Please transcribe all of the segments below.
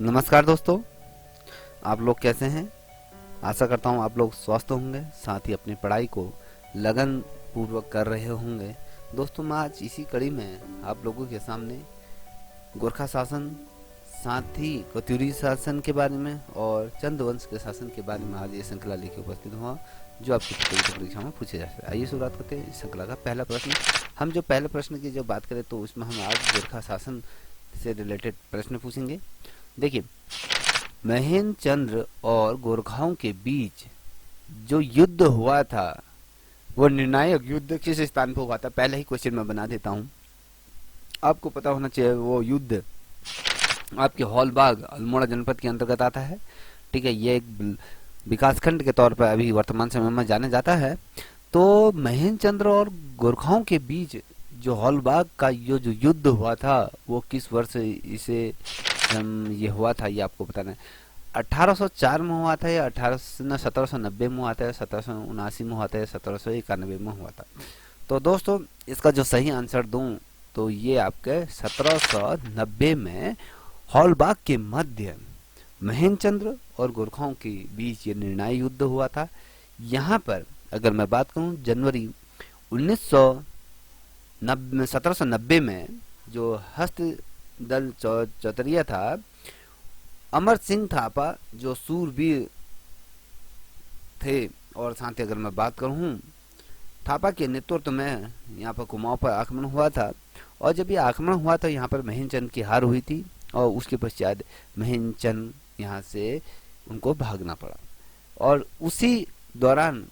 नमस्कार दोस्तों, आप लोग कैसे हैं। आशा करता हूँ आप लोग स्वस्थ होंगे, साथ ही अपनी पढ़ाई को लगन पूर्वक कर रहे होंगे। दोस्तों, मैं आज इसी कड़ी में आप लोगों के सामने गोरखा शासन, साथ ही कत्यूरी शासन के बारे में और चंद वंश के शासन के बारे में आज ये श्रृंखला लेके उपस्थित हुआ, जो आपकी प्रतियोगिता परीक्षा में पूछे जा सकते हैं। आइए शुरुआत करते हैं इस श्रृंखला का पहला प्रश्न। हम जो पहले प्रश्न की जो बात करें तो उसमें हम आज गोरखा शासन से रिलेटेड प्रश्न पूछेंगे। देखिए, महेंद्र चंद्र और गोरखाओं के बीच जो युद्ध हुआ था, वो निर्णायक युद्ध किस स्थान पर हुआ था। पहले ही क्वेश्चन में बना देता हूँ, आपको पता होना चाहिए। वो युद्ध आपके हॉलबाग अल्मोड़ा जनपद के अंतर्गत आता है। ठीक है, ये एक विकासखंड के तौर पर अभी वर्तमान समय में जाना जाता है। तो महेंद्र चंद्र और गोरखाओं के बीच जो हॉलबाग का जो युद्ध हुआ था, वो किस वर्ष इसे ये हुआ था, ये आपको बताना है। 1804 में हुआ था या 1790 में हुआ था या 1779 में हुआ था या 1791 में हुआ था। तो दोस्तों, इसका जो सही आंसर दूं तो ये आपके 1790 में हॉलबाग के मध्य महेंद्र चंद्र और गोरखाओं के बीच ये निर्णायक युद्ध हुआ था। यहाँ पर अगर मैं बात करूं, जनवरी 1790 में जो हस्त दल चौतरिया था, अमर सिंह थापा जो सूरवीर थे, और साथ ही अगर मैं बात करूं थापा के नेतृत्व में यहाँ पर कुमाऊं पर आक्रमण हुआ था। और जब ये आक्रमण हुआ तो यहाँ पर महेंद्र चंद्र की हार हुई थी और उसके पश्चात महेंद्र चंद्र यहाँ से उनको भागना पड़ा। और उसी दौरान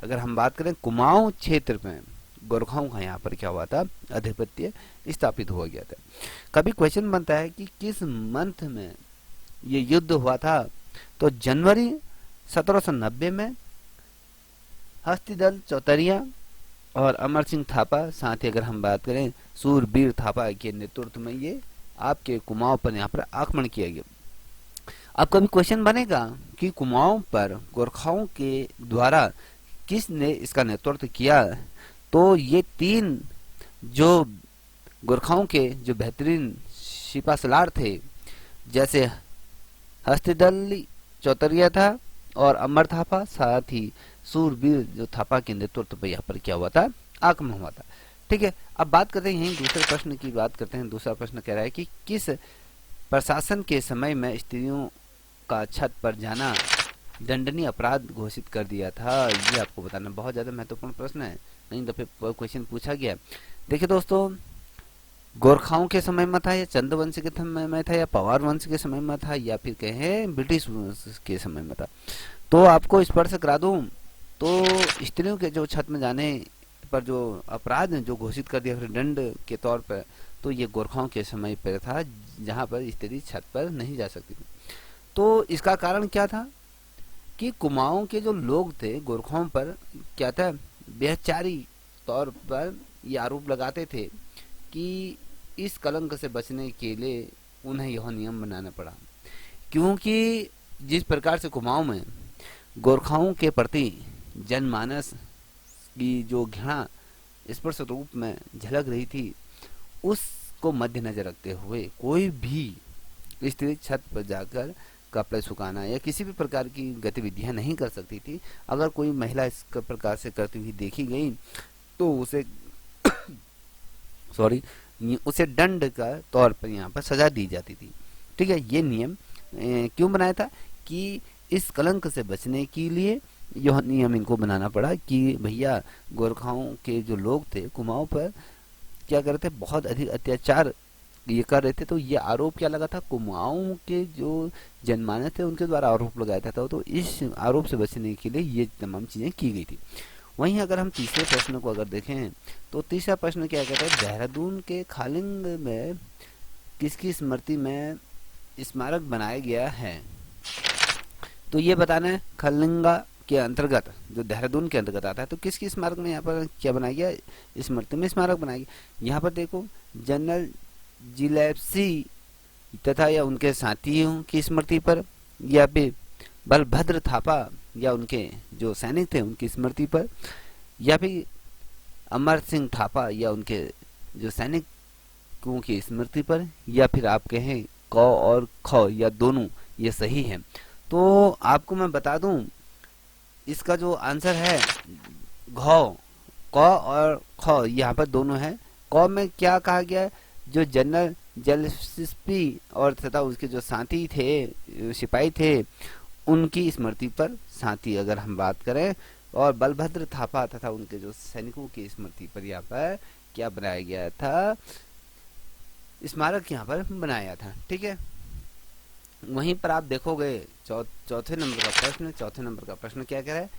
अगर हम बात करें, कुमाऊं क्षेत्र में गोरखाओं का यहाँ पर क्या हुआ था, आधिपत्य स्थापित हो गया था। कभी क्वेश्चन बनता है कि किस मंथ में ये युद्ध हुआ था, तो जनवरी 1790 में हस्तिदल चौतरिया और अमर सिंह थापा, साथ ही अगर हम बात करें सूरबीर थापा के नेतृत्व में ये आपके कुमाऊं पर यहाँ पर आक्रमण किया गया। अब कभी क्वेश्चन बनेगा कि कुमाऊं पर गोरखाओं के द्वारा किसने इसका नेतृत्व किया, तो ये तीन जो गोरखाओं के जो बेहतरीन सिपा सलार थे, जैसे हस्तिदल चौतरिया था और अमर थापा, साथ ही सूरबीर जो थापा के नेतृत्व पर यहाँ पर क्या हुआ था, आक्रमण हुआ था। ठीक है, अब बात करते हैं यहीं दूसरे प्रश्न की बात करते हैं। दूसरा प्रश्न कह रहा है कि किस प्रशासन के समय में स्त्रियों का छत पर जाना दंडनीय अपराध घोषित कर दिया था। ये आपको बताना बहुत ज्यादा महत्वपूर्ण प्रश्न है, कई दफे क्वेश्चन पूछा गया। देखिए दोस्तों, गोरखाओं के समय में था या चंद वंश के समय में था या पवार वंश के समय में था या फिर कहें ब्रिटिश वंश के समय में था, तो आपको स्पष्ट करा दूं तो स्त्रियों के जो छत में जाने पर जो अपराध जो घोषित कर दिया दंड के तौर पर, तो ये गोरखाओं के समय पर था, जहां पर स्त्री छत पर नहीं जा सकती थी। तो इसका कारण क्या था कि कुमाऊं के जो लोग थे गोरखाओं पर क्या था, बेहचारी तौर पर ये आरोप लगाते थे कि इस कलंक से बचने के लिए उन्हें यह नियम बनाना पड़ा, क्योंकि जिस प्रकार से कुमाऊं में गोरखाओं के प्रति जनमानस की जो घृणा स्पष्ट रूप में झलक रही थी, उसको मद्देनजर रखते हुए कोई भी स्त्री छत पर जाकर कपड़े सुखाना या किसी भी प्रकार की गतिविधियां नहीं कर सकती थी। अगर कोई महिला इस प्रकार से करती हुई देखी गई तो उसे सॉरी उसे दंड का तौर पर यहाँ पर सजा दी जाती थी। ठीक है, ये नियम क्यों बनाया था कि इस कलंक से बचने के लिए यह नियम इनको बनाना पड़ा कि भैया गोरखाओं के जो लोग थे कुमाऊं पर क्या करते, बहुत अधिक अत्याचार ये कर रहे थे। तो ये आरोप क्या लगा था, कुमाऊं के जो जनमानस थे उनके द्वारा आरोप लगाया था। तो इस आरोप से बचने के लिए ये तमाम चीजें की गई थी। वहीं अगर हम तीसरे प्रश्न को अगर देखें तो तीसरा प्रश्न क्या कहता है, देहरादून के खालिंग में किसकी स्मृति में स्मारक बनाया गया है। तो ये बताना है, खालिंगा के अंतर्गत जो देहरादून के अंतर्गत आता है, तो किसकी स्मारक में यहाँ पर क्या बनाया गया, स्मृति में स्मारक बनाया गया। यहाँ पर देखो, जनरल जिलेप्सी तथा या उनके साथियों की स्मृति पर, या फिर बलभद्र थापा या उनके जो सैनिक थे उनकी स्मृति पर, या फिर अमर सिंह थापा या उनके जो सैनिकों की स्मृति पर, या फिर आप कहें क और ख या दोनों ये सही है। तो आपको मैं बता दूं इसका जो आंसर है घ, क और ख यहाँ पर दोनों है। क में क्या कहा गया है, जो जनरल जेलेस्पी और तथा उसके जो साथी थे, सिपाही थे, उनकी स्मृति पर साथी अगर हम बात करें, और बलभद्र थापा तथा उनके जो सैनिकों की स्मृति पर यहाँ पर क्या बनाया गया था, स्मारक यहाँ पर बनाया था। ठीक है, वहीं पर आप देखोगे चौथे नंबर का प्रश्न, चौथे नंबर का प्रश्न क्या कह रहा है,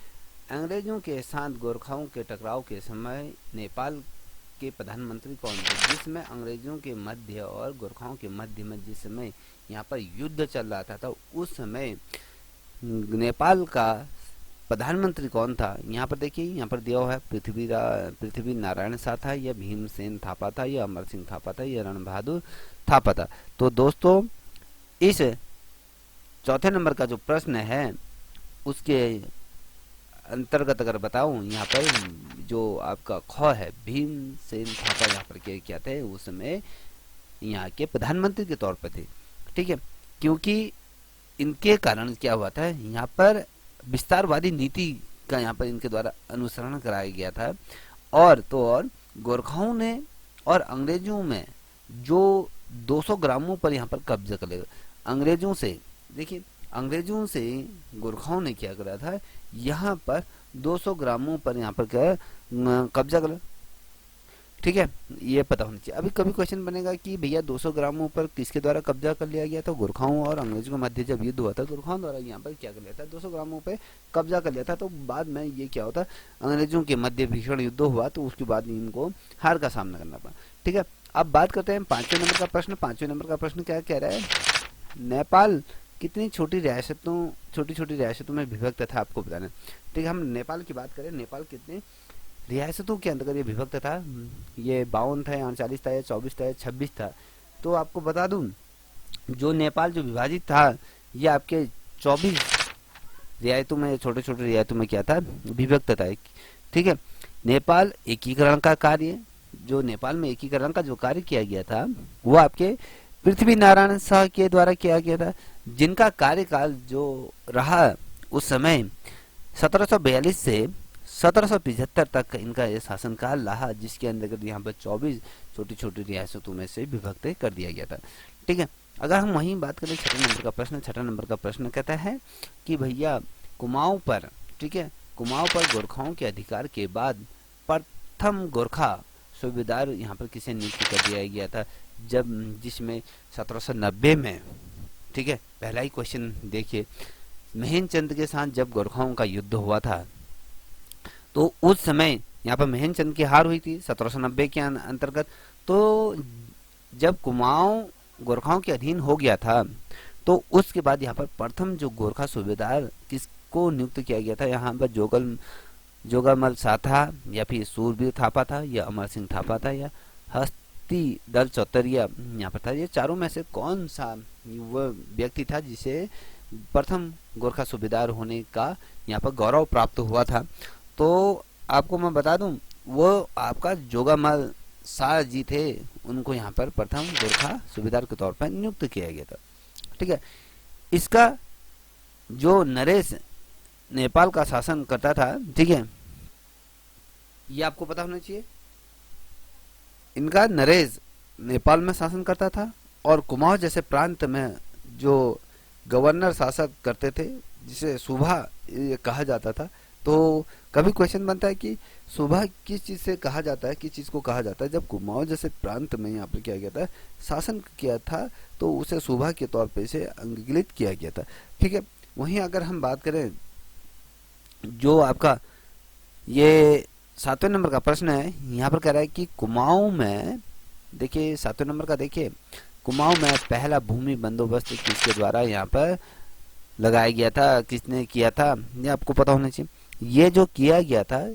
अंग्रेजों के साथ गोरखाओं के टकराव के समय नेपाल के प्रधानमंत्री कौन थे। जिसमें अंग्रेजों के मध्य और गोरखाओं के मध्य में जिस समय यहाँ पर युद्ध चल रहा था, तो उस समय नेपाल का प्रधानमंत्री कौन था। यहाँ पर देखिए, यहाँ पर दिया हुआ है पृथ्वी नारायण शाह था, या भीमसेन थापा था, या अमर सिंह थापा था, या रण बहादुर थापा था। तो दोस्तों इस चौथे नंबर का जो प्रश्न है उसके अंतर्गत अगर बताऊं, यहाँ पर जो आपका ख है, भीमसेन थापा यहाँ पर क्या थे, उस समय यहाँ के प्रधानमंत्री के तौर पर थे। ठीक है, क्योंकि इनके कारण क्या हुआ था, यहाँ पर विस्तारवादी नीति का यहाँ पर इनके द्वारा अनुसरण कराया गया था, और तो और गोरखाओं ने और अंग्रेजों में जो 200 ग्रामों पर यहाँ पर कब्जा कर लिया अंग्रेजों से। देखिए, अंग्रेजों से गोरखाओं ने क्या करा था, यहाँ पर 200 ग्रामों पर यहाँ पर क्या कब्जा कर। ठीक है, ये पता होना चाहिए। अभी कभी क्वेश्चन बनेगा कि भैया 200 ग्रामों पर किसके द्वारा कब्जा कर लिया गया था, गोरखाओं और अंग्रेजों के मध्य जब युद्ध हुआ था, गोरखाओं द्वारा यहाँ पर क्या कर लिया था, 200 ग्रामों पे कब्जा कर लिया था। तो बाद में ये क्या होता, अंग्रेजों के मध्य भीषण युद्ध हुआ, तो उसके बाद इनको हार का सामना करना पड़ा। ठीक है, अब बात करते हैं पांचवें नंबर का प्रश्न। पांचवें नंबर का प्रश्न क्या कह रहा है, नेपाल कितनी छोटी छोटी रियासतों में विभक्त था, आपको बताना। ठीक है, हम नेपाल की बात करें, नेपाल कितने रियासतों के अंतर्गत ये विभक्त था, ये 52 था, 39 था, या 24 था, या 26 था। तो आपको बता दूं, जो नेपाल जो विभाजित था, ये आपके 24 रियायतों में, छोटे छोटे रियायतों में क्या था, विभक्त था। ठीक है, नेपाल एकीकरण का कार्य, जो नेपाल में एकीकरण का जो कार्य किया गया था, वो आपके पृथ्वी नारायण शाह के द्वारा किया गया था, जिनका कार्यकाल जो रहा उस समय 1742 से 1775 तक इनका ये शासनकाल रहा, जिसके अंतर्गत यहाँ पर 24 छोटी छोटी रियासतों में से विभक्त कर दिया गया था। ठीक है, अगर हम वहीं बात करें छठे नंबर का प्रश्न, छठा नंबर का प्रश्न कहता है कि भैया कुमाऊं पर, ठीक है, कुमाऊं पर गोरखाओं के अधिकार के बाद प्रथम गोरखा सूबेदार यहाँ पर किसे नियुक्त कर दिया गया था, जब जिसमें 1790 में, ठीक है, पहला ही क्वेश्चन देखिए, महेंद्र के साथ जब गोरखाओं का युद्ध हुआ था, तो उस समय यहाँ पर महेंद्र की हार हुई थी 1790 के अंतर्गत। तो जब कुमाऊं गोरखाओं के अधीन हो गया था, तो उसके बाद यहाँ पर प्रथम जो गोरखा सूबेदार किसको नियुक्त किया गया था, यहाँ पर जोगामल शाह था, या फिर सूरबीर थापा था, या अमर सिंह थापा था, या हस्ती दल चौतरिया यहाँ पर था। ये चारों में से कौन सा वह व्यक्ति था जिसे प्रथम गोरखा सूबेदार होने का यहाँ पर गौरव प्राप्त हुआ था। तो आपको मैं बता दूं, वो आपका जोगामल शाह जी थे, उनको यहाँ पर प्रथम गोरखा सूबेदार के तौर पर नियुक्त किया गया था। ठीक है, इसका जो नरेश नेपाल का शासन करता था, ठीक है, ये आपको पता होना चाहिए, इनका नरेश नेपाल में शासन करता था, और कुमाऊं जैसे प्रांत में जो गवर्नर शासक करते थे, जिसे सूबा कहा जाता था। तो कभी क्वेश्चन बनता है कि सूबा किस चीज से कहा जाता है, किस चीज को कहा जाता है, जब कुमाऊं जैसे प्रांत में यहाँ पर किया गया था, शासन किया था, तो उसे सूबा के तौर पे इसे अंगीकृत किया गया था। ठीक है, वहीं अगर हम बात करें जो आपका ये 7वें नंबर का प्रश्न है, यहाँ पर कह रहा है कि कुमाऊं में, देखिए 7वें नंबर का देखिए, कुमाऊं में पहला भूमि बंदोबस्त किसके द्वारा यहाँ पर लगाया गया था, किसने किया था, ये आपको पता होना चाहिए। ये जो किया गया था,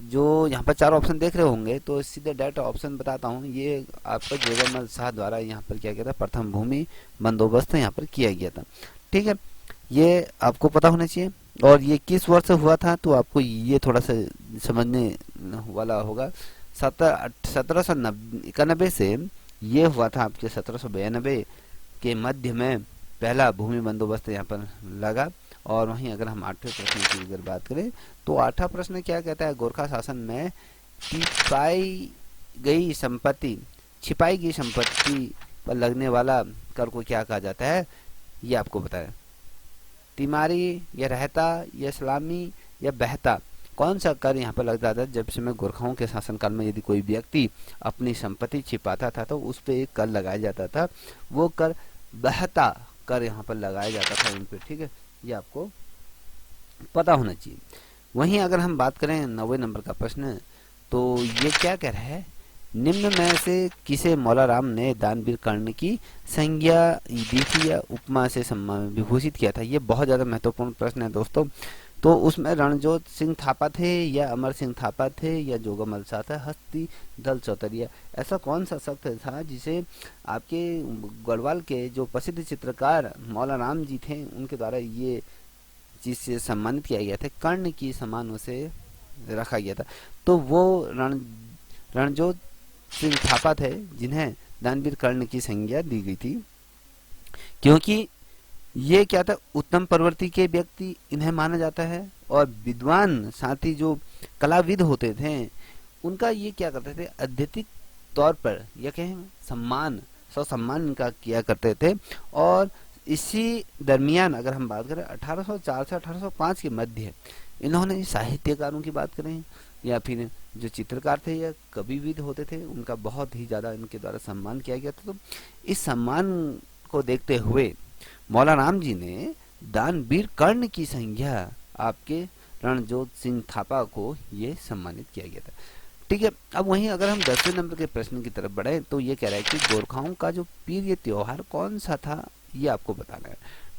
जो यहाँ पर 4 ऑप्शन देख रहे होंगे, तो सीधे डायरेक्ट ऑप्शन बताता हूँ, ये आपका जोगामल शाह द्वारा यहाँ पर किया गया था, प्रथम भूमि बंदोबस्त यहाँ पर किया गया था। ठीक है, ये आपको पता होना चाहिए। और ये किस वर्ष हुआ था, तो आपको ये थोड़ा सा समझने वाला होगा। 1791 से ये हुआ था आपके 1792 के मध्य में पहला भूमि बंदोबस्त यहाँ पर लगा। और वहीं अगर हम 8वें प्रश्न की अगर बात करें तो 8वां प्रश्न क्या कहता है, गोरखा शासन में छिपाई गई संपत्ति पर लगने वाला कर को क्या कहा जाता है, ये आपको बताएं। तिमारी या रहता या सलामी या बहता, कौन सा कर यहाँ पर लग जाता है जब समय गोरखाओं के शासनकाल में? यदि कोई व्यक्ति अपनी संपत्ति छिपाता था तो उस पर एक कर लगाया जाता था, वो कर बहता कर यहाँ पर लगाया जाता था उन पे, ठीक है, ये आपको पता होना चाहिए। वहीं अगर हम बात करें 90 नंबर का प्रश्न, तो ये क्या कह रहा है, निम्न में से किसे मौला राम ने दानवीर कर्ण की संज्ञा दी थी या उपमा से सम्मान विभूषित किया था? ये बहुत ज्यादा महत्वपूर्ण प्रश्न है दोस्तों। तो उसमें रणजोत सिंह थापा थे या अमर सिंह थापा थे या जोगामल शाह था, हस्ती दल चौतरिया, ऐसा कौन सा शख्स था जिसे आपके गढ़वाल के जो प्रसिद्ध चित्रकार मौला राम जी थे उनके द्वारा ये चीज से सम्मानित किया गया था, कर्ण की समान उसे रखा गया था? तो वो रणजोत सिंह थापा थे जिन्हें दानवीर कर्ण की संज्ञा दी गई थी, क्योंकि ये क्या था, उत्तम प्रवृत्ति के व्यक्ति इन्हें माना जाता है। और विद्वान साथी जो कलाविद होते थे उनका ये क्या करते थे, अत्यधिक तौर पर यह कहें सम्मान सम्मान इनका किया करते थे। और इसी दरमियान अगर हम बात करें 1804 से 1805 के मध्य इन्होंने साहित्यकारों की बात करें या फिर जो चित्रकार थे या कविविद होते थे उनका बहुत ही ज्यादा इनके द्वारा सम्मान किया गया था। तो इस सम्मान को देखते हुए मौला राम जी ने दानवीर कर्ण की संज्ञा आपके रणजोत सिंह थापा को ये सम्मानित किया गया था, ठीक है। अब वहीं अगर हम 10वें नंबर के प्रश्न की तरफ बढ़े तो ये कह रहा है कि गोरखाओं का जो प्रिय त्योहार कौन सा था, ये आपको बताना है,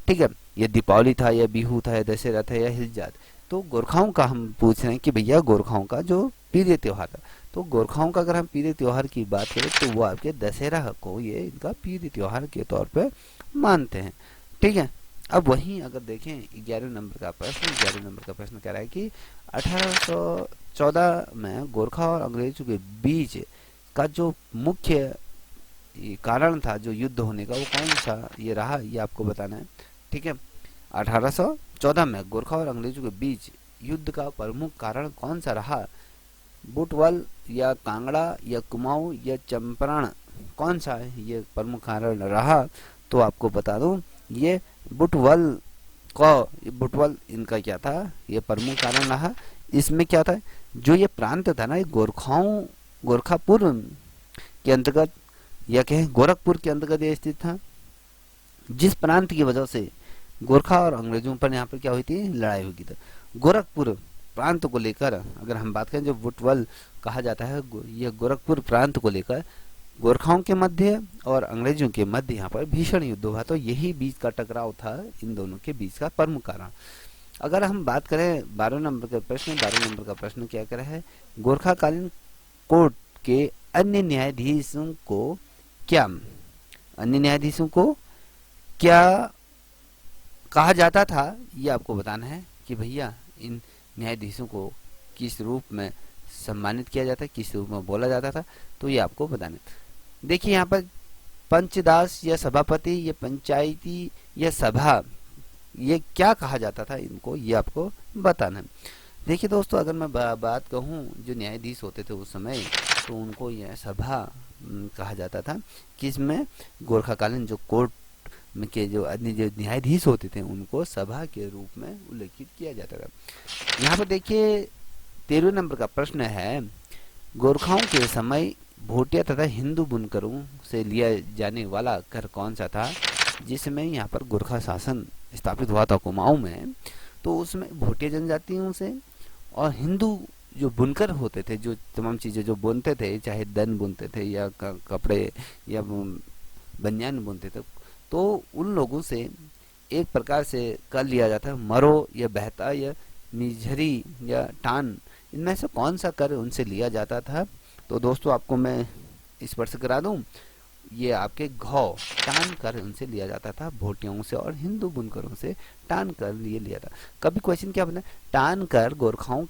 ठीक है। ये दीपावली था या बिहू था या दशहरा था या हिलजात? तो गोरखाओं का हम पूछ रहे हैं कि भैया गोरखाओं का जो प्रिय त्योहार था, तो गोरखाओं का अगर हम प्रिय त्योहार की बात करें तो वो आपके दशहरा को ये इनका प्रिय त्योहार के तौर पे मानते हैं, ठीक है। अब वहीं अगर देखें 11वें नंबर का प्रश्न, 11वें नंबर का प्रश्न कह रहा है कि 1814 में गोरखा और अंग्रेजों के बीच का जो मुख्य कारण था जो युद्ध होने का, वो कौन सा ये रहा, ये आपको बताना है, ठीक है। 1814 में गोरखा और अंग्रेजों के बीच युद्ध का प्रमुख कारण कौन सा रहा? बुटवल या कांगड़ा या कुमाऊं या चंपारण, कौन सा है ये प्रमुख कारण रहा? तो आपको बता दूं ये बुटवल इनका क्या था, ये प्रमुख कारण रहा। इसमें क्या था, जो ये प्रांत था ना, ये गोरखापुर के अंतर्गत या कहें गोरखपुर के अंतर्गत ये स्थित था, जिस प्रांत की वजह से गोरखा और अंग्रेजों पर यहाँ पर क्या हुई थी, लड़ाई हुई थी। गोरखपुर प्रांत को लेकर अगर हम बात करें, जो बुटवल कहा जाता है, यह गोरखपुर प्रांत को लेकर गोरखाओं के मध्य और अंग्रेजों के मध्य यहाँ पर भीषण युद्ध हुआ। तो यही बीच का टकराव था इन दोनों के बीच का प्रमुख कारण। अगर हम बात करें 12 नंबर का प्रश्न, 12 नंबर का प्रश्न क्या कर रहा है, गोरखाकालीन कोर्ट के अन्य न्यायाधीशों को क्या कहा जाता था, ये आपको बताना है कि भैया इन न्यायाधीशों को किस रूप में सम्मानित किया जाता है, किस रूप में बोला जाता था, तो ये आपको बताना है। देखिए यहाँ पर पंचदास या सभापति या पंचायती या सभा, ये क्या कहा जाता था इनको, ये आपको बताना है। देखिए दोस्तों, अगर मैं बात कहूँ, जो न्यायाधीश होते थे उस समय, तो उनको यह सभा कहा जाता था, किसमें गोरखाकालीन जो कोर्ट के जो अन्य जो न्यायाधीश होते थे उनको सभा के रूप में उल्लेखित किया जाता था। यहाँ पर देखिए 13वें नंबर का प्रश्न है, गोरखाओं के समय भोटिया तथा हिंदू बुनकरों से लिया जाने वाला कर कौन सा था, जिसमें यहाँ पर गोरखा शासन स्थापित हुआ था कुमाऊं में? तो उसमें भोटिया जनजातियों से और हिंदू जो बुनकर होते थे, जो तमाम चीजें जो बुनते थे, चाहे दन बुनते थे या कपड़े या बनियान बुनते थे, तो उन लोगों से एक प्रकार से कर लिया जाता है मरो या बहता या निझरी या टान, इनमें से कौन सा कर उनसे लिया जाता था? तो दोस्तों आपको मैं स्पष्ट करा दूं, ये आपके घौ टान कर उनसे लिया जाता था, भोटियों से और हिंदू बुनकरों से टान कर ये लिया था। कभी क्वेश्चन क्या बना, टान कर गोरखाओं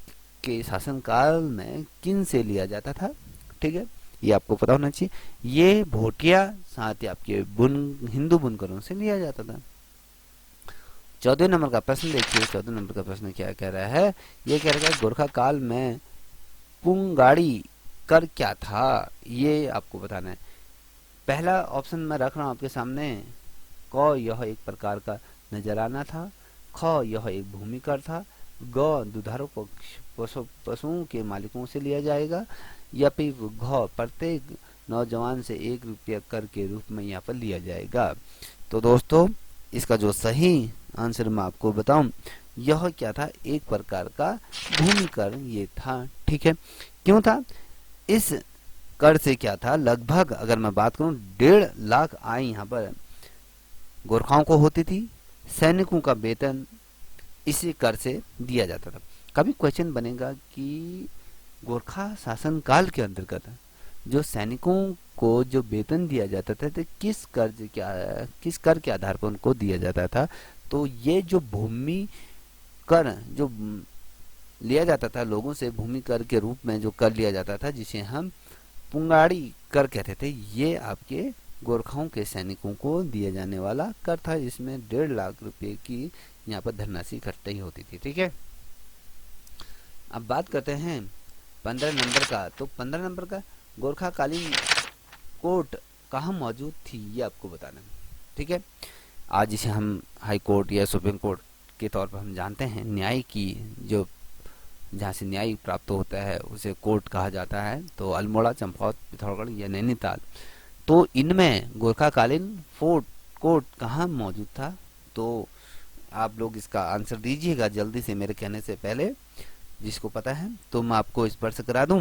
के शासनकाल में किन से लिया जाता था, ठीक है, ये आपको पता होना चाहिए। ये भोटिया साथ ही आपके हिंदू बुनकरों से लिया जाता था। 14 नंबर का प्रश्न देखिए, 14 नंबर का प्रश्न क्या कह रहा है, ये कह रहा है गोरखा काल में पुंगाड़ी कर क्या था, ये आपको बताना है। पहला ऑप्शन मैं रख रहा हूं आपके सामने, क यह एक प्रकार का नजराना था, ख यह एक भूमि कर था, ग दुधारू पशुओं के मालिकों से लिया जाएगा, या फिर घ प्रत्येक नौजवान से 1 रुपया कर के रूप में यहाँ पर लिया जाएगा। तो दोस्तों इसका जो सही आंसर मैं आपको बताऊं, यह क्या था, एक प्रकार का भूमि कर ये था। ठीक है, क्यों था, इस कर से क्या था, लगभग अगर मैं बात करूं 1.5 लाख आय यहाँ पर गोरखाओं को होती थी। सैनिकों का वेतन इसी कर से दिया जाता था। कभी क्वेश्चन बनेगा कि गोरखा शासन काल के अंतर्गत जो सैनिकों को जो वेतन दिया जाता था तो किस कर के आधार पर उनको दिया जाता था। तो ये जो भूमि कर जो लिया जाता था लोगों से, भूमि कर के रूप में जो कर लिया जाता था, जिसे हम पुंगाड़ी कर कहते थे, ये आपके गोरखाओं के सैनिकों को दिया जाने वाला कर था, जिसमें 1.5 लाख रुपए की यहाँ पर धनराशि इकट्ठी होती थी। ठीक है, अब बात करते हैं 15 नंबर का। तो 15 नंबर का, गोरखा कालीन कोर्ट कहाँ मौजूद थी, ये आपको बताना है। ठीक है, आज जिसे हम हाई कोर्ट या सुप्रीम कोर्ट के तौर पर हम जानते हैं, न्याय की जो जहाँ से न्याय प्राप्त होता है उसे कोर्ट कहा जाता है। तो अल्मोड़ा, चंपावत, पिथौरागढ़ या नैनीताल, तो इनमें गोरखा कालीन फोर्ट कोर्ट कहाँ मौजूद था। तो आप लोग इसका आंसर दीजिएगा जल्दी से मेरे कहने से पहले, जिसको पता है तो मैं आपको स्पर्श करा दूं।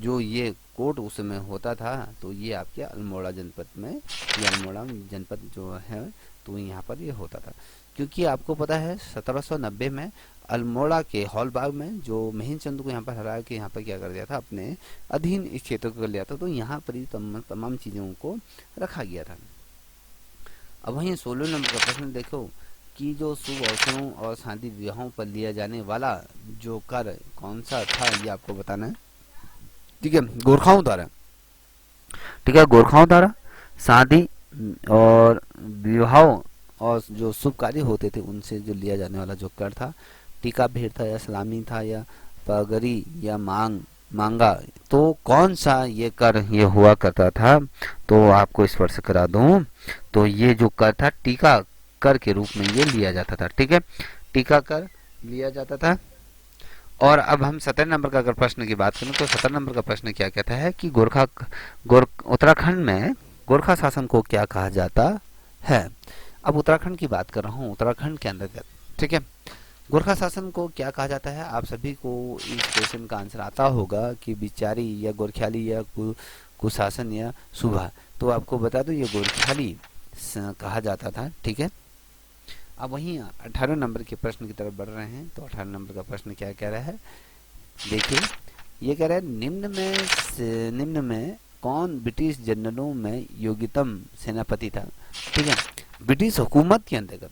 जो ये कोर्ट उस समय होता था तो ये आपके अल्मोड़ा जनपद में, ये अल्मोड़ा जनपद जो है तो यहाँ पर ये होता था। क्योंकि आपको पता है 1790 में अल्मोड़ा के हॉलबाग में जो महीन चंद को यहाँ पर हरा के यहाँ पर क्या कर दिया था, अपने अधीन इस क्षेत्र को कर लिया था। तो यहाँ पर ही तमाम चीज़ों को रखा गया था। अब वहीं 16 नंबर का प्रश्न देखो कि जो शुभ अवसरों और शादी विवाहों पर लिया जाने वाला जो कर कौन सा था, ये आपको बताना है। ठीक है, गोरखाओं द्वारा, ठीक है, गोरखाओं द्वारा शादी और विवाहों और जो शुभ कार्य होते थे उनसे जो लिया जाने वाला जो कर था, टीका भेंट था या सलामी था या पगड़ी या मांगा, तो कौन सा ये कर ये हुआ करता था। तो आपको स्पर्श करा दूं, तो ये जो कर था टीका कर के रूप में ये लिया जाता था। ठीक है, टीका कर लिया जाता था। और अब हम 17 नंबर का अगर प्रश्न की बात करें तो 17 नंबर का प्रश्न क्या कहता है कि उत्तराखंड में गोरखा शासन को क्या कहा जाता है। अब उत्तराखंड की बात कर रहा हूँ, उत्तराखंड के अंतर्गत। ठीक है, गोरखा शासन को क्या कहा जाता है, आप सभी को इस क्वेश्चन का आंसर आता होगा कि बिचारी या गोरख्याली या कुशासन या सुबह। तो आपको बता दो ये गोरख्याली कहा जाता था। ठीक है, अब वहीं 18 नंबर के प्रश्न की तरफ बढ़ रहे हैं। तो 18 नंबर का प्रश्न क्या कह रहा है, देखिए ये कह रहा है निम्न में कौन ब्रिटिश जनरलों में योग्यतम सेनापति था। ठीक है, ब्रिटिश हुकूमत के अंतर्गत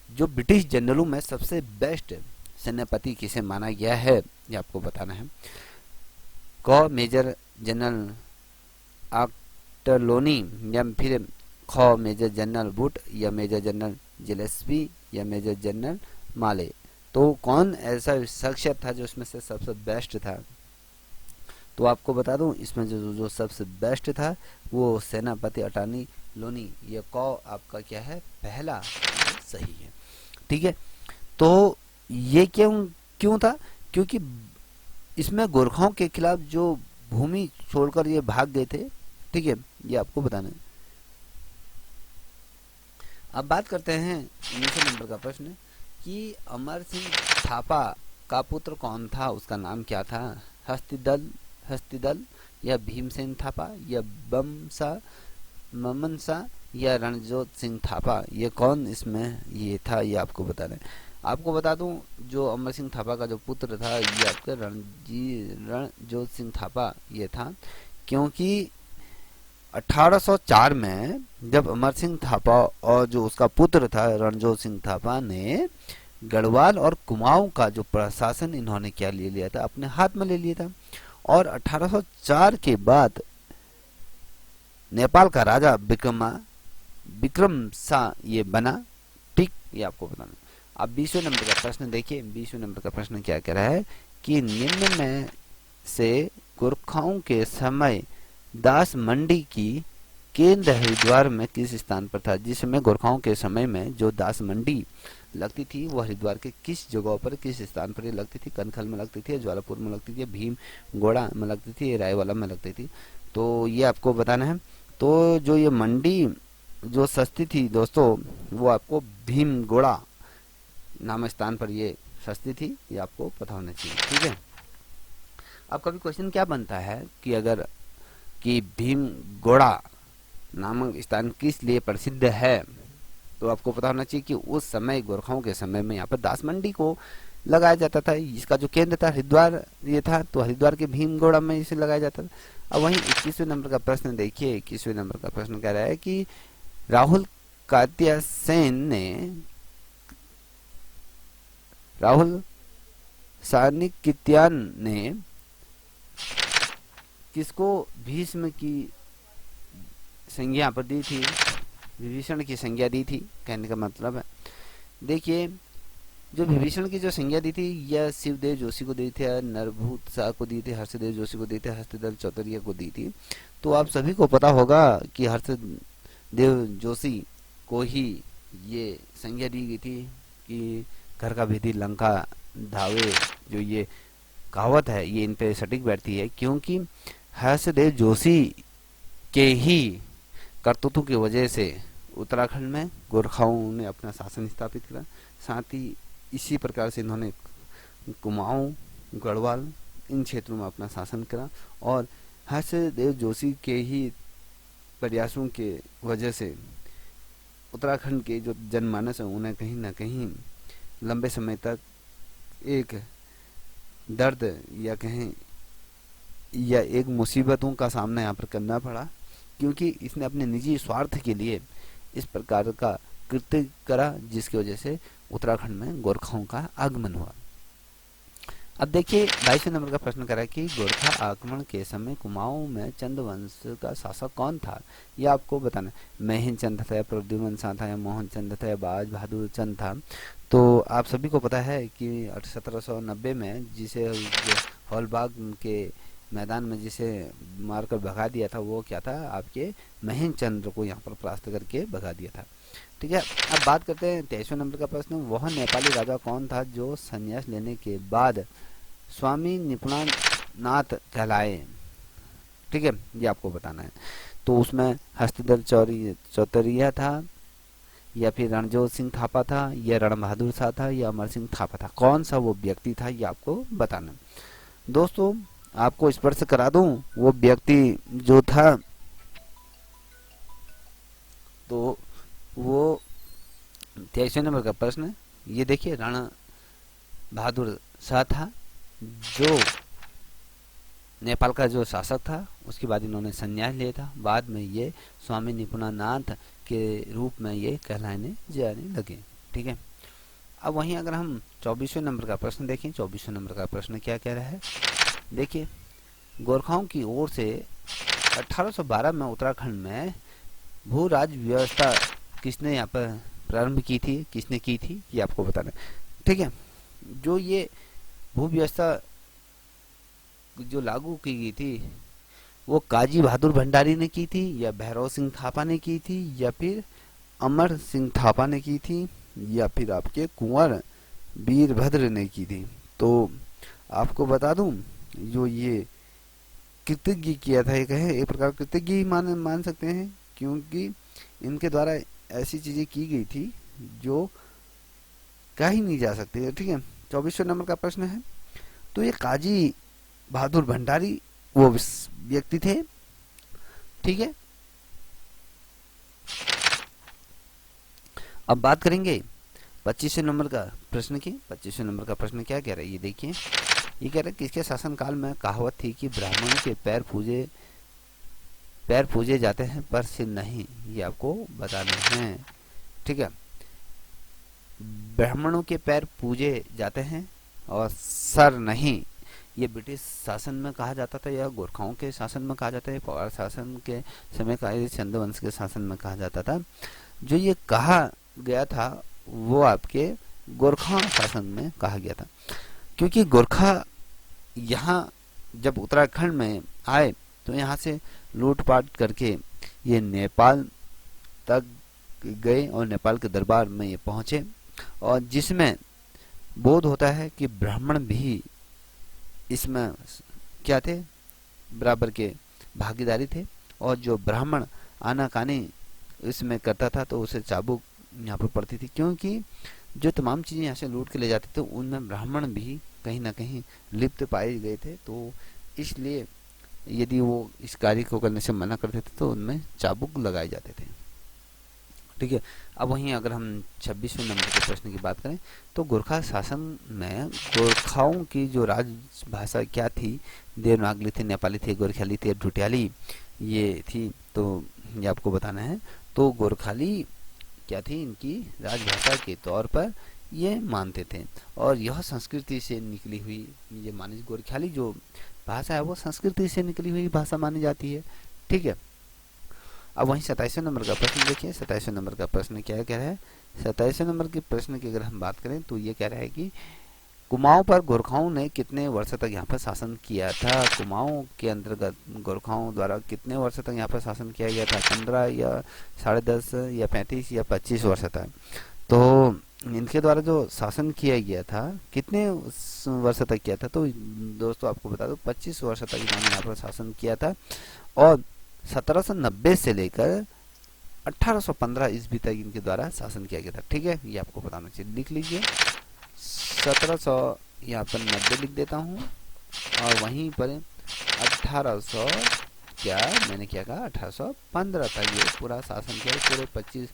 जो ब्रिटिश जनरलों में सबसे बेस्ट सेनापति किसे माना गया है, ये आपको बताना है। क मेजर जनरल आक्टरलोनी, या फिर ख मेजर जनरल बुट, या मेजर जनरल जिलेस्पी, या मेजर जनरल माले। तो कौन ऐसा शख्सियत था जो इसमें से सबसे बेस्ट था। तो आपको बता दूं इसमें जो सबसे बेस्ट था वो सेनापति अटानी लोनी, ये क आपका क्या है, पहला सही है। ठीक है, तो ये क्यों था, क्योंकि इसमें गोरखाओं के खिलाफ जो भूमि छोड़कर ये भाग गए थे। ठीक है, ये आपको बताना है। अब बात करते हैं 19 नंबर का प्रश्न कि अमर सिंह थापा का पुत्र कौन था, उसका नाम क्या था। हस्तिदल या भीमसेन थापा या ममनसा या रणजोत सिंह थापा, ये कौन इसमें ये था, ये आपको बताना है। आपको बता दूं जो अमर सिंह थापा का जो पुत्र था ये आपका रणजोत सिंह थापा ये था। क्योंकि 1804 में जब अमर सिंह थापा और जो उसका पुत्र था रणजोत सिंह थापा ने गढ़वाल और कुमाऊं का जो प्रशासन इन्होंने क्या ले लिया था, अपने हाथ में ले लिया था। और 1804 के बाद नेपाल का राजा विक्रम सा ये बना। ठीक, ये आपको बताना। अब 20वें नंबर का प्रश्न देखिए। 20वें नंबर का प्रश्न क्या कह रहा है कि निम्न में से गोरखाओं के समय दास मंडी की केंद्र हरिद्वार में किस स्थान पर था। जिस समय गोरखाओं के समय में जो दास मंडी लगती थी वो हरिद्वार के किस जगह पर, किस स्थान पर ये लगती थी। कनखल में लगती थी, ज्वालापुर में लगती थी, भीम गोड़ा में लगती थी, रायवाला में लगती थी। तो ये आपको बताना है। तो जो ये मंडी जो सस्ती थी दोस्तों, वो आपको भीमगोड़ा नाम स्थान पर ये सस्ती थी, ये आपको पता होना चाहिए। ठीक है। अब कभी क्वेश्चन क्या बनता है कि अगर कि भीमगोड़ा नामक स्थान किस लिए प्रसिद्ध है, तो आपको पता होना चाहिए कि उस समय गोरखाओं के समय में यहाँ पर दास मंडी को लगाया जाता था। इसका जो केंद्र था हरिद्वार ये था, तो हरिद्वार के भीमगोड़ा में इसे लगाया जाता था। अब वहीं 21वें नंबर का प्रश्न देखिए। 21वें नंबर का प्रश्न कह रहा है कि राहुल कात्यायन ने राहुल सानिकित्यान ने किसको भीष्म की संज्ञा पर दी थी, विभीषण की संज्ञा दी थी, कहने का मतलब है। देखिए, जो विभीषण की जो संज्ञा दी थी यह शिवदेव जोशी को दी थी, नरभूत शाह को दी थी, हर्षदेव जोशी को दी थी, हस्तदल चौतरिया को दी थी। तो आप सभी को पता होगा कि हर्षदेव जोशी को ही ये संज्ञा दी गई थी कि घर का भेदी लंका धावे। जो ये कहावत है ये इन पे सटीक बैठती है, क्योंकि हर्षदेव जोशी के ही करतूतों की वजह से उत्तराखंड में गोरखाओं ने अपना शासन स्थापित किया। साथ ही इसी प्रकार से इन्होंने कुमाऊं, गढ़वाल इन क्षेत्रों में अपना शासन करा, और हर्षदेव जोशी के ही प्रयासों के वजह से उत्तराखंड के जो जनमानस है उन्हें कहीं ना कहीं लंबे समय तक एक दर्द या कहें या एक मुसीबतों का सामना यहाँ पर करना पड़ा, क्योंकि इसने अपने निजी स्वार्थ के लिए इस प्रकार का कृत्य करा, जिसकी वजह से उत्तराखंड में गोरखाओं का आगमन हुआ। अब देखिए 22वें नंबर का प्रश्न करा कि गोरखा आक्रमण के समय कुमाऊं में चंद वंश का शासक कौन था, यह आपको बताना। महेंद्र चंद था, या प्रद्युमन शाह था, या मोहन चंद था, या बाज बहादुर चंद था। तो आप सभी को पता है कि 1790 में जिसे हॉलबाग के मैदान में जिसे मारकर भगा दिया था वो क्या था, आपके महेंद्र चंद्र को यहाँ पर परास्त करके भगा दिया था। ठीक है। अब बात करते हैं 23वें नंबर का प्रश्न। वह नेपाली राजा कौन था जो संन्यास लेने के बाद स्वामी निपुणानाथ कहलाए। ठीक है, ये आपको बताना है। तो उसमें हस्तदल चौतरिया था, या फिर रणजोत सिंह थापा था, या रण बहादुर शाह था, या अमर सिंह थापा था। कौन सा वो व्यक्ति था ये आपको बताना। दोस्तों आपको स्पर्श करा दूं, वो व्यक्ति जो था तो वो 23वें नंबर का प्रश्न ये देखिए, रण बहादुर शाह था जो नेपाल का जो शासक था। उसके बाद इन्होंने संन्यास लिया था, बाद में ये स्वामी निपुणानाथ के रूप में ये कहलाने जाने लगे। ठीक है। अब वहीं अगर हम 24वें नंबर का प्रश्न देखें, 24वें नंबर का प्रश्न क्या कह रहा है, देखिए, गोरखाओं की ओर से 1812 में उत्तराखंड में भू राज व्यवस्था किसने यहाँ पर प्रारंभ की थी, किसने की थी, ये आपको बताना। ठीक है। जो ये भू व्यवस्था जो लागू की गई थी वो काजी बहादुर भंडारी ने की थी, या भैरव सिंह थापा ने की थी, या फिर अमर सिंह थापा ने की थी, या फिर आपके कुंवर वीरभद्र ने की थी। तो आपको बता दूं, जो ये कृतज्ञ किया था, एक है एक प्रकार कृतज्ञ ही मान सकते हैं, क्योंकि इनके द्वारा ऐसी चीजें की गई थी जो कह ही नहीं जा सकती। ठीक है। 24वें नंबर का प्रश्न है, तो ये काजी बहादुर भंडारी वो व्यक्ति थे। ठीक है। अब बात करेंगे 25वें नंबर का प्रश्न की। 25वें नंबर का प्रश्न क्या कह रहा है ये देखिए। ये कह रहा है किसके शासनकाल में कहावत थी कि ब्राह्मणों के पैर पूजे जाते हैं पर सिर नहीं, ये आपको बताना है। ठीक है। ब्राह्मणों के पैर पूजे जाते हैं और सर नहीं, ये ब्रिटिश शासन में कहा जाता था या गोरखाओं के शासन में कहा जाता है, पवार शासन के समय का, चंद्रवंश के शासन में कहा जाता था। जो ये कहा गया था वो आपके गोरखा शासन में कहा गया था, क्योंकि गोरखा यहाँ जब उत्तराखंड में आए तो यहाँ से लूटपाट करके ये नेपाल तक गए और नेपाल के दरबार में ये पहुंचे, और जिसमें बोध होता है कि ब्राह्मण भी इसमें क्या थे, बराबर के भागीदारी थे, और जो ब्राह्मण आनाकानी इसमें करता था तो उसे चाबुक यहाँ पर पड़ती थी, क्योंकि जो तमाम चीज़ें यहाँ से लूट के ले जाते थे उनमें ब्राह्मण भी कहीं ना कहीं लिप्त पाए गए थे। तो इसलिए यदि वो इस कार्य को करने से मना करते थे तो उनमें चाबुक लगाए जाते थे। ठीक है। अब वहीं अगर हम 26वें नंबर के प्रश्न की बात करें तो गोरखा शासन में गोरखाओं की जो राजभाषा क्या थी, देवनागरी थी, नेपाली थी, गोरखियाली थी, ढुटियाली ये थी, तो ये आपको बताना है। तो गोरखाली क्या थी, इनकी राजभाषा के तौर पर ये मानते थे, और यह संस्कृति से निकली हुई, ये मानी गोरखियाली जो भाषा है वो संस्कृति से निकली हुई भाषा मानी जाती है। ठीक है। अब वहीं 27वें नंबर का प्रश्न देखिए। 27वें नंबर का प्रश्न क्या कह रहा है, 27वें नंबर के प्रश्न की अगर हम बात करें तो ये कह रहा है कि कुमाऊं पर गोरखाओं ने कितने वर्ष तक यहाँ पर शासन किया था। कुमाऊं के अंतर्गत गोरखाओं द्वारा कितने वर्ष तक यहाँ पर शासन किया गया था, 15 या 10.5 या 35 या 25 वर्ष तक। तो इनके द्वारा जो शासन किया गया था कितने वर्ष तक किया था, तो दोस्तों आपको बता दो 25 वर्ष तक इन्होंने यहाँ पर शासन किया था, और 1790 से लेकर 1815 ईस्वी तक इनके द्वारा शासन किया गया था। ठीक है, ये आपको बताना चाहिए, लिख लीजिए। 1700 यहाँ पर 90 लिख देता हूँ, और वहीं पर 1800 क्या मैंने क्या कहा 1815 तक ये पूरा शासन किया, पूरे 25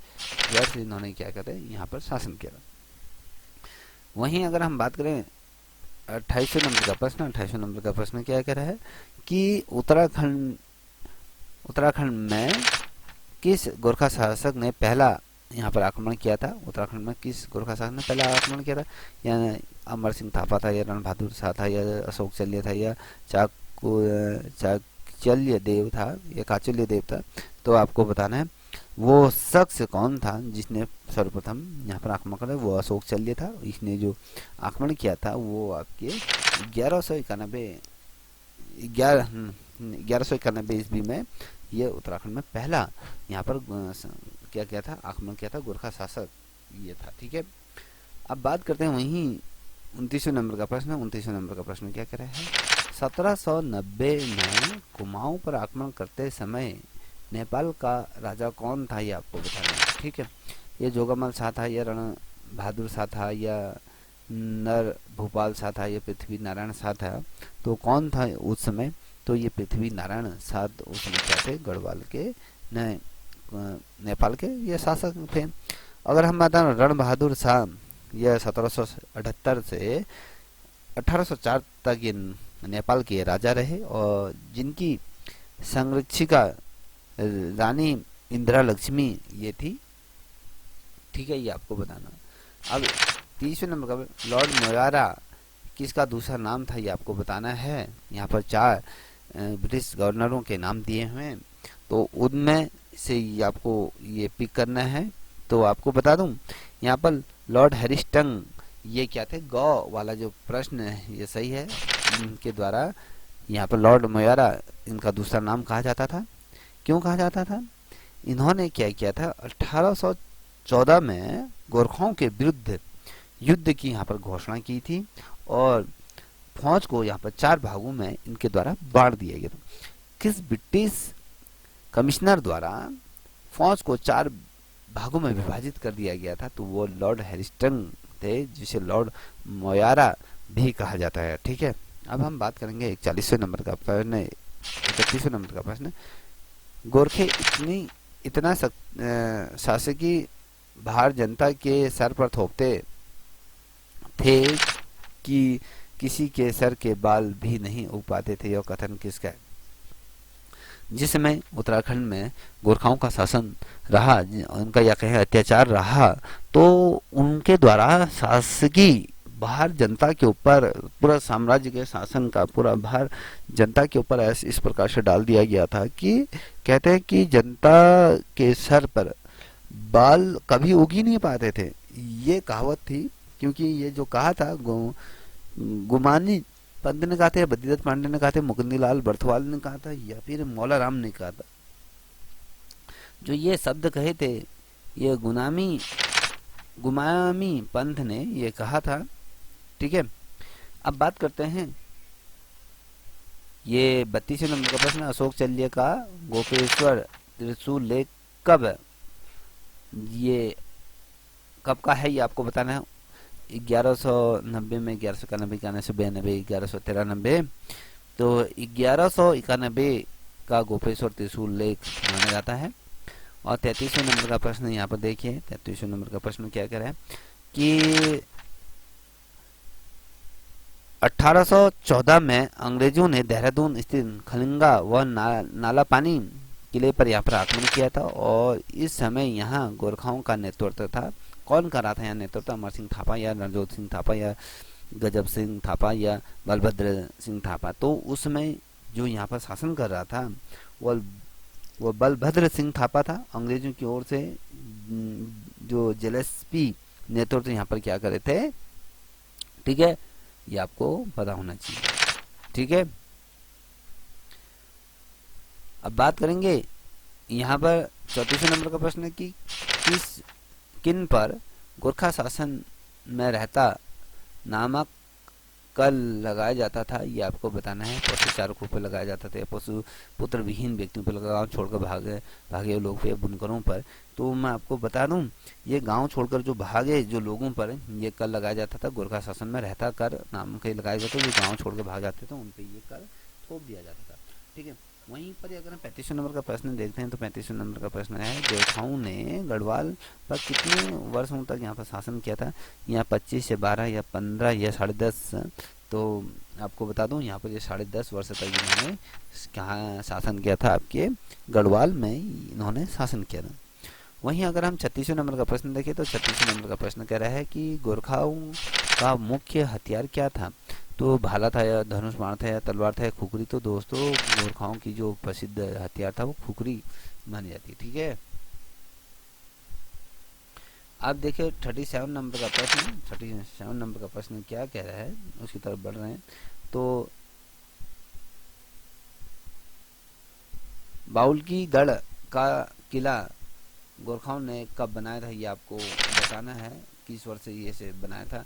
वर्ष इन्होंने क्या कहते हैं यहाँ पर शासन किया। वहीं अगर हम बात करें 28वें नंबर का प्रश्न, 28वें नंबर का प्रश्न क्या कह रहा है कि उत्तराखंड में किस गोरखा शासक ने पहला यहाँ पर आक्रमण किया था। उत्तराखंड में किस गोरखा शासक ने पहला आक्रमण किया था, या अमर सिंह थापा था, या रण बहादुर शाह था, या अशोक चल्य था, या चाकचल्य देव था, या काचल्य देव था। तो आपको बताना है वो शख्स कौन था जिसने सर्वप्रथम यहाँ पर आक्रमण करा। वो अशोक चल्य था। इसने जो आक्रमण किया था वो आपके 1191 ईस्वी में ये उत्तराखंड में पहला यहाँ पर क्या किया था, आक्रमण किया था, गोरखा शासक ये था। ठीक है। अब बात करते हैं वहीं 29वें नंबर का प्रश्न। 29वें नंबर का प्रश्न क्या कह रहा है, 1790 में कुमाऊं पर आक्रमण करते समय नेपाल का राजा कौन था, ये आपको बताना है। ठीक है। ये जोगामल शाह था, या रण बहादुर शाह था, या नर भूपाल शाह था, या पृथ्वी नारायण शाह था। तो कौन था उस समय, तो ये पृथ्वी नारायण शाह उस समय क्या थे, गढ़वाल के नेपाल के ये शासक थे। अगर हम बताएं रण बहादुर शाह, यह 1778 से 1804 तक ये नेपाल के राजा रहे, और जिनकी संरक्षिका रानी इंदिरा लक्ष्मी ये थी। ठीक है, ये आपको बताना। अब 30वें नंबर का लॉर्ड मोयारा किसका दूसरा नाम था, ये आपको बताना है। यहाँ पर 4 ब्रिटिश गवर्नरों के नाम दिए हुए हैं, तो उनमें से आपको ये पिक करना है। तो आपको बता दूं यहाँ पर लॉर्ड हैरिस्टन ये क्या थे, गौ वाला जो प्रश्न है ये सही है। इनके द्वारा यहाँ पर लॉर्ड मोयारा इनका दूसरा नाम कहा जाता था। क्यों कहा जाता था, इन्होंने क्या किया था, 1814 में गोरखाओं के विरुद्ध युद्ध की यहाँ पर घोषणा की थी, और फौज को यहाँ पर 4 भागों में इनके द्वारा बांट दिया गया था। किस ब्रिटिश कमिश्नर द्वारा फौज को 4 भागों में विभाजित कर दिया गया था, तो वो लॉर्ड हैरिस्टन थे, जिसे लॉर्ड मोयारा भी कहा जाता है। ठीक है। अब हम बात करेंगे 41वें नंबर का प्रश्न, 31वें नंबर का प्रश्न। गोरखे इतना शासकीय भार जनता के सर पर थोपते थे कि किसी के सर के बाल भी नहीं उग पाते थे। यह कथन किसका है। जिस समय उत्तराखंड में गोरखाओं का शासन रहा, उनका या कहें अत्याचार रहा, तो उनके द्वारा शासकीय भार जनता के ऊपर, पूरा साम्राज्य के शासन का पूरा भार जनता के ऊपर ऐसे इस प्रकार से डाल दिया गया था कि कहते हैं कि जनता के सर पर बाल कभी उग ही नहीं पाते थे। ये कहावत थी, क्योंकि ये जो कहा था गुमानी पंत ने कहा था, बद्रीदत्त पांडे ने कहा था, मुकुंदलाल बरथवाल ने कहा था, या फिर मौला राम ने कहा था। जो ये शब्द कहे थे, ये गुमामी पंथ ने ये कहा था। ठीक है, अब बात करते हैं, ये 32 नंबर का प्रश्न, अशोक चल्य का गोपेश्वर त्रिशूल लेख कब है? ये कब का है ये आपको बताना है। 1190 में, 1191, 1192, 1193। तो 1191 का गोपेश्वर त्रिशूल लेख माना जाता है। और 33वें नंबर का प्रश्न यहाँ पर देखिए, 33वें नंबर का प्रश्न क्या कह रहा है कि 1814 में अंग्रेजों ने देहरादून स्थित खलिंगा व नाला पानी किले पर यहाँ पर आक्रमण किया था, और इस समय यहाँ गोरखाओं का नेतृत्व था। कौन कर रहा था यहाँ नेतृत्व? अमर सिंह थापा या रणजोत सिंह थापा या गजब सिंह थापा या बलभद्र सिंह थापा। तो उस समय जो यहाँ पर शासन कर रहा था वो बलभद्र सिंह थापा था। अंग्रेजों की ओर से जो जेलेस्पी नेतृत्व यहाँ पर क्या करे थे। ठीक है, ये आपको पता होना चाहिए। ठीक है, अब बात करेंगे यहाँ पर 34वें नंबर का प्रश्न है कि किन पर गोरखा शासन में रहता नामक कर लगाया जाता था, ये आपको बताना है। पशु चारकों पर लगाया जाता था, पशु पुत्र विहीन व्यक्तियों पर, गांव छोड़कर भागे लोग पे, बुनकरों पर। तो मैं आपको बता दूं, ये गांव छोड़कर जो भागे जो लोगों पर ये कर लगाया जाता था। गोरखा शासन में रहता कर नाम के लगाया जाता, जो गाँव छोड़कर भाग जाते थे उन पर ये कर थोप दिया जाता था। ठीक है, वहीं पर अगर हम 35वें नंबर का प्रश्न देखते हैं तो 35वें नंबर का प्रश्न है, गोरखाओं ने गढ़वाल पर कितने वर्षों तक यहाँ पर शासन किया था? यहाँ 25 या 12 या 15 या 10.5। तो आपको बता दूं, यहाँ पर ये 10.5 वर्ष तक इन्होंने कहाँ शासन किया था? आपके गढ़वाल में इन्होंने शासन किया था। वहीं अगर हम 36वें नंबर का प्रश्न देखें तो 36वें नंबर का प्रश्न कह रहा है कि गोरखाओं का मुख्य हथियार क्या था? तो भाला था या धनुष बाण था या तलवार था या खुखरी? तो दोस्तों गोरखाओं की जो प्रसिद्ध हथियार था वो खुखरी मानी जाती है। ठीक है, आप देखिए 37 नंबर का प्रश्न, 37 नंबर का प्रश्न क्या कह रहा है, उसकी तरफ बढ़ रहे हैं। तो बाउलकी गढ़ का किला गोरखाओं ने कब बनाया था, ये आपको बताना है। किस वर्ष से ये से बनाया था?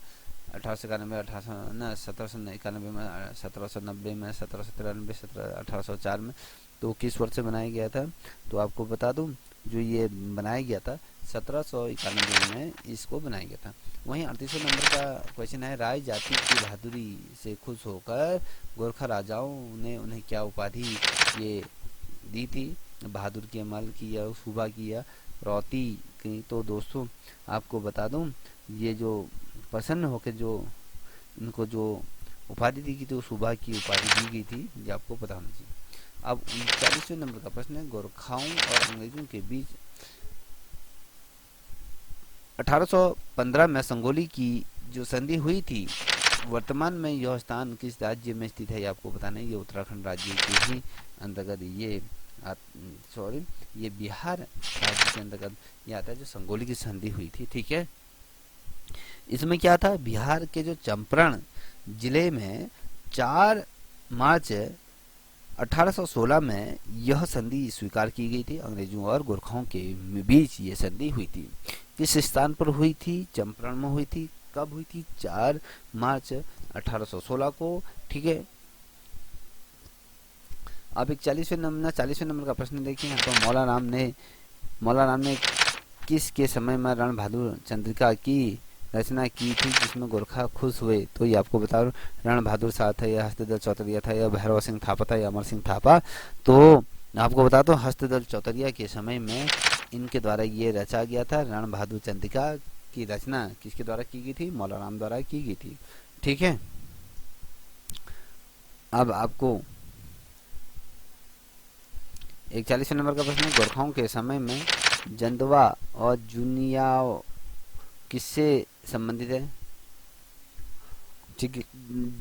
1891, 1791 में, 1790 में, 1793, 1804 में। तो किस वर्ष से बनाया गया था? तो आपको बता दूं, जो ये बनाया गया था 1791 में इसको बनाया गया था। वहीं 38वें नंबर का क्वेश्चन है, राय जाति की बहादुरी से खुश होकर गोरखा राजाओं ने उन्हें क्या उपाधि ये दी थी? बहादुर की, अमल की या सूबा की या रौती की? तो दोस्तों आपको बता दूं, ये जो प्रसन्न होकर जो इनको जो उपाधि दी गई थी वो सूबा की उपाधि दी गई थी, ये आपको पता होना चाहिए। अब 39वें नंबर का प्रश्न है, गोरखाओं और अंग्रेजों के बीच 1815 में संगोली की जो संधि हुई थी, वर्तमान में यह स्थान किस राज्य में स्थित है? ये आपको बताना है। ये उत्तराखंड राज्य के ही अंतर्गत ये बिहार राज्य के अंतर्गत ये आता है, जो संगोली की संधि हुई थी। ठीक है, इसमें क्या था, बिहार के जो चंपारण जिले में 4 मार्च 1816 में यह संधि स्वीकार की गई थी। अंग्रेजों और गोरखाओं के बीच ये संधि हुई थी। किस स्थान पर हुई थी? चंपारण में हुई थी। कब हुई थी? 4 मार्च 1816 को। ठीक है, अब 40वें नंबर का प्रश्न देखिए। यहाँ पर मौला राम ने किस के समय में रण बहादुर चंद्रिका की रचना की थी जिसमें गोरखा खुश हुए? तो ये आपको बता रहा हूँ, रण बहादुर शाह था या हस्तदल चौतरिया था या भैरव सिंह थापा था या अमर सिंह थापा? तो आपको बता दो, हस्तदल चौतरिया के समय में इनके द्वारा ये रचा गया था। रण बहादुर चंद्रिका की रचना किसके द्वारा की गई थी? मौला राम द्वारा की गई थी। ठीक है, अब आपको 41वें नंबर का प्रश्न, गोरखाओं के समय में जंदवा और जुनियाओ किससे संबंधित है? ठीक है।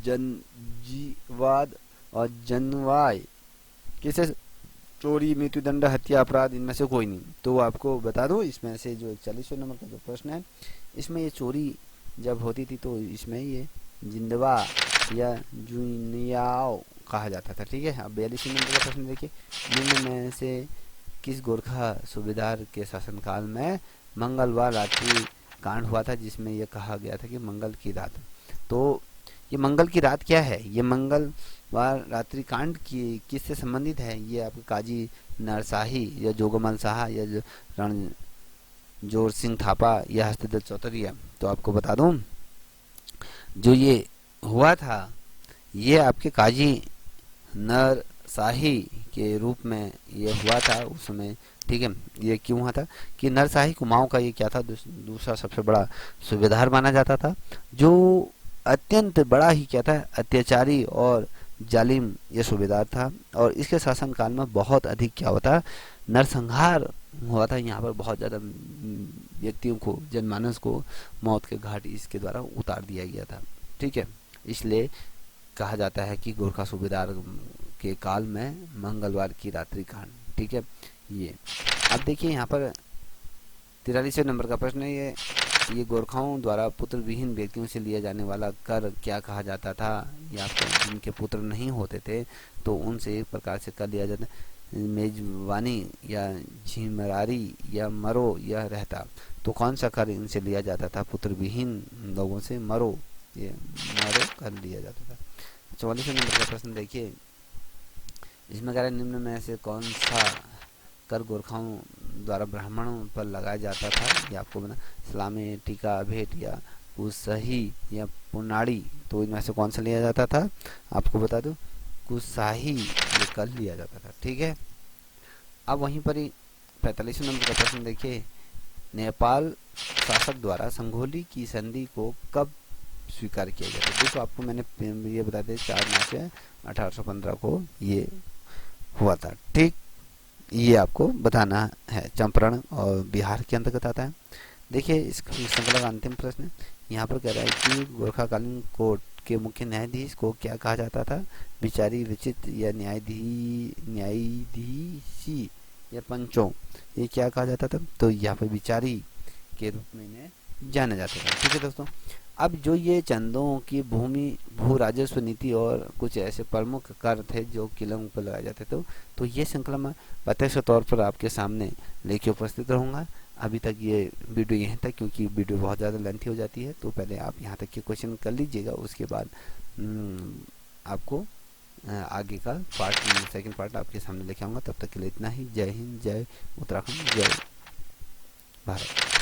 जनजीवाद और जनवाय किसे, चोरी, मृत्युदंड, हत्या, अपराध, इनमें से कोई नहीं। तो आपको बता दो इसमें से जो 41वें नंबर का जो प्रश्न है, इसमें ये चोरी जब होती थी तो इसमें ये जिंदवा या जुनियाओ कहा जाता था। ठीक है। अब 42वें नंबर का प्रश्न देखिए, निम्न में से किस गोरखा सूबेदार के शासनकाल में मंगलवार रात्रि कांड हुआ था जिसमें यह कहा गया था कि मंगल की रात। तो ये मंगल की रात क्या है, ये मंगलवार रात्रि कांड की किससे संबंधित है, ये आपके काजी नरसाही या जोगमल शाह या रणजोर सिंह थापा या हस्तदत्त चौतरिया। तो आपको बता दूं जो ये हुआ था ये आपके काजी नरसाही के रूप में ये हुआ था उस समय। ठीक है। ये क्यों हुआ था कि नरसाही कुमाऊं का ये क्या था, दूसरा सबसे बड़ा सूबेदार माना जाता था, जो अत्यंत बड़ा ही क्या था, अत्याचारी और जालिम ये सूबेदार था। और इसके शासनकाल में बहुत अधिक क्या होता, नरसंहार हुआ था। यहाँ पर बहुत ज़्यादा व्यक्तियों को, जनमानस को मौत के घाट इसके द्वारा उतार दिया गया था। ठीक है। इसलिए कहा जाता है कि गोरखा सूबेदार के काल में मंगलवार की रात्रि कांड। ठीक है। ये अब देखिए यहाँ पर 43वें नंबर का प्रश्न है, ये गोरखाओं द्वारा पुत्र विहीन व्यक्तियों से लिया जाने वाला कर क्या कहा जाता था, या फिर जिनके पुत्र नहीं होते थे तो उनसे एक प्रकार से कर लिया जाता, मेजबानी या झिमरारी या मरो या रहता। तो कौन सा कर इनसे लिया जाता था, पुत्र विहीन लोगों से मरो, ये मरो कर लिया जाता था। 44वें नंबर का प्रश्न देखिए, इसमें कह रहा है निम्न में से कौन सा कर गोरखाओं द्वारा ब्राह्मणों पर लगाया जाता था, ये आपको बना, सलामी, टीका, भेंट या कुसही या पुनाड़ी। तो इनमें से कौन सा लिया जाता था, आपको बता दो कुसाही ये कर लिया जाता था। ठीक है। अब वहीं पर ही 45वें नंबर का प्रश्न देखिए, नेपाल शासक द्वारा संघोली की संधि को कब स्वीकार किया गया था। देखो आपको मैंने ये बता दें 4 मार्च 1815 को ये हुआ था। ठीक, ये आपको बताना है। चंपारण और बिहार के अंतर्गत आता है। देखिए इस श्रृंखला का अंतिम प्रश्न यहाँ पर कह रहा है कि गोरखाकालीन कोर्ट के मुख्य न्यायाधीश को क्या कहा जाता था, विचारी, विचित्र या न्यायाधीशी या पंचों, ये क्या कहा जाता था, तो यहाँ पर विचारी के रूप में इन्हें जाना जाता था। ठीक है दोस्तों। अब जो ये चंदों की भूमि भू राजस्व नीति और कुछ ऐसे प्रमुख कर थे जो किलों पर लगाए जाते थे, तो ये श्रृंखला मैं प्रत्यक्ष तौर पर आपके सामने लेके उपस्थित रहूँगा। अभी तक ये वीडियो यहीं तक, क्योंकि वीडियो बहुत ज़्यादा लेंथी हो जाती है, तो पहले आप यहाँ तक के क्वेश्चन कर लीजिएगा, उसके बाद आपको आगे का पार्ट, सेकंड पार्ट आपके सामने लेके आऊँगा। तब तक के लिए इतना ही। जय हिंद, जय उत्तराखंड, जय भारत।